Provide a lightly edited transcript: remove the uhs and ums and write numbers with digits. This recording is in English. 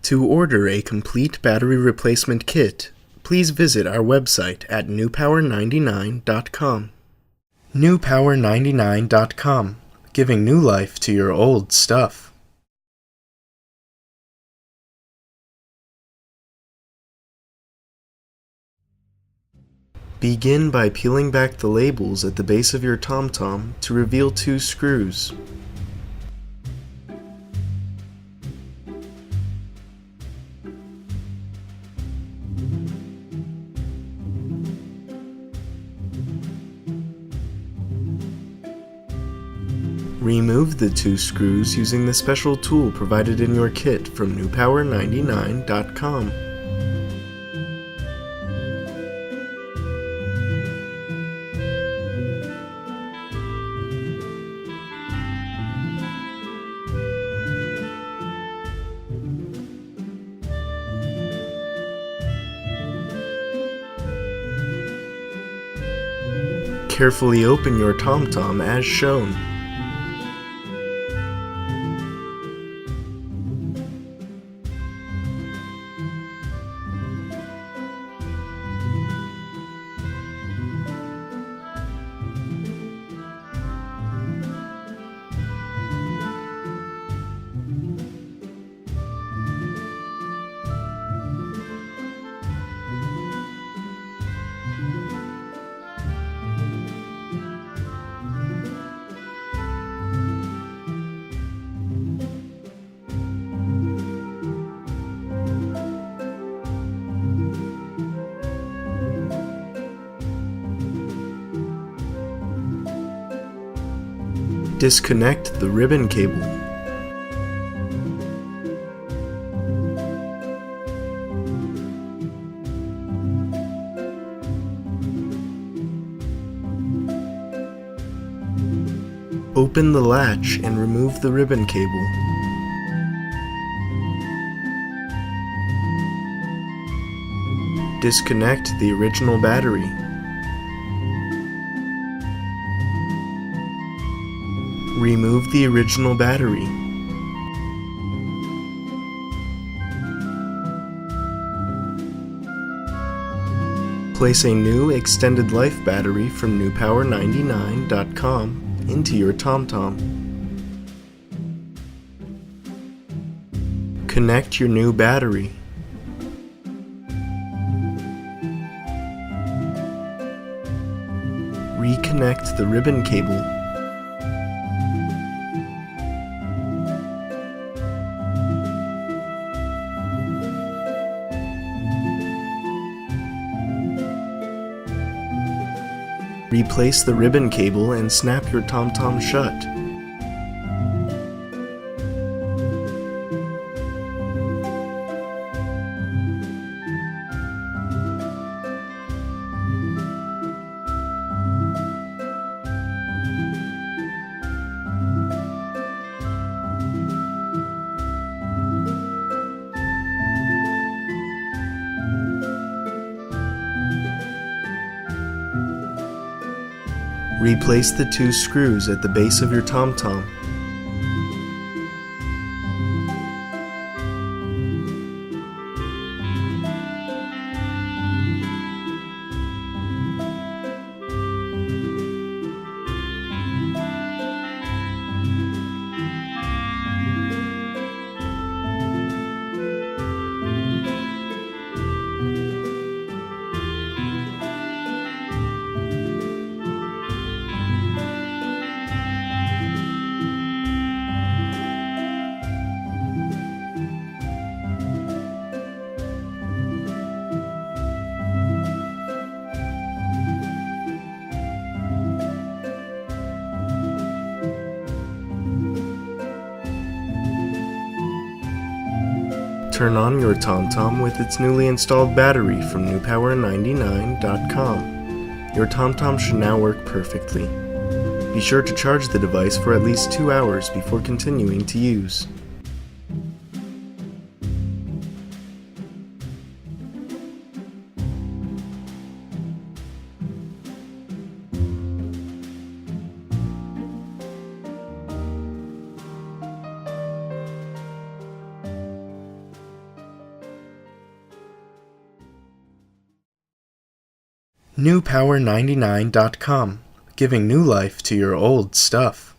To order a complete battery replacement kit, please visit our website at newpower99.com. newpower99.com, giving new life to your old stuff. Begin by peeling back the labels at the base of your TomTom to reveal 2 screws. Remove the 2 screws using the special tool provided in your kit from newpower99.com. Carefully open your TomTom as shown. Disconnect the ribbon cable. Open the latch and remove the ribbon cable. Disconnect the original battery. Remove the original battery. Place a new extended life battery from newpower99.com into your TomTom. Connect your new battery. Reconnect the ribbon cable. Replace the ribbon cable and snap your TomTom shut. Replace the 2 screws at the base of your TomTom. Turn on your TomTom with its newly installed battery from newpower99.com. Your TomTom should now work perfectly. Be sure to charge the device for at least 2 hours before continuing to use. NewPower99.com, giving new life to your old stuff.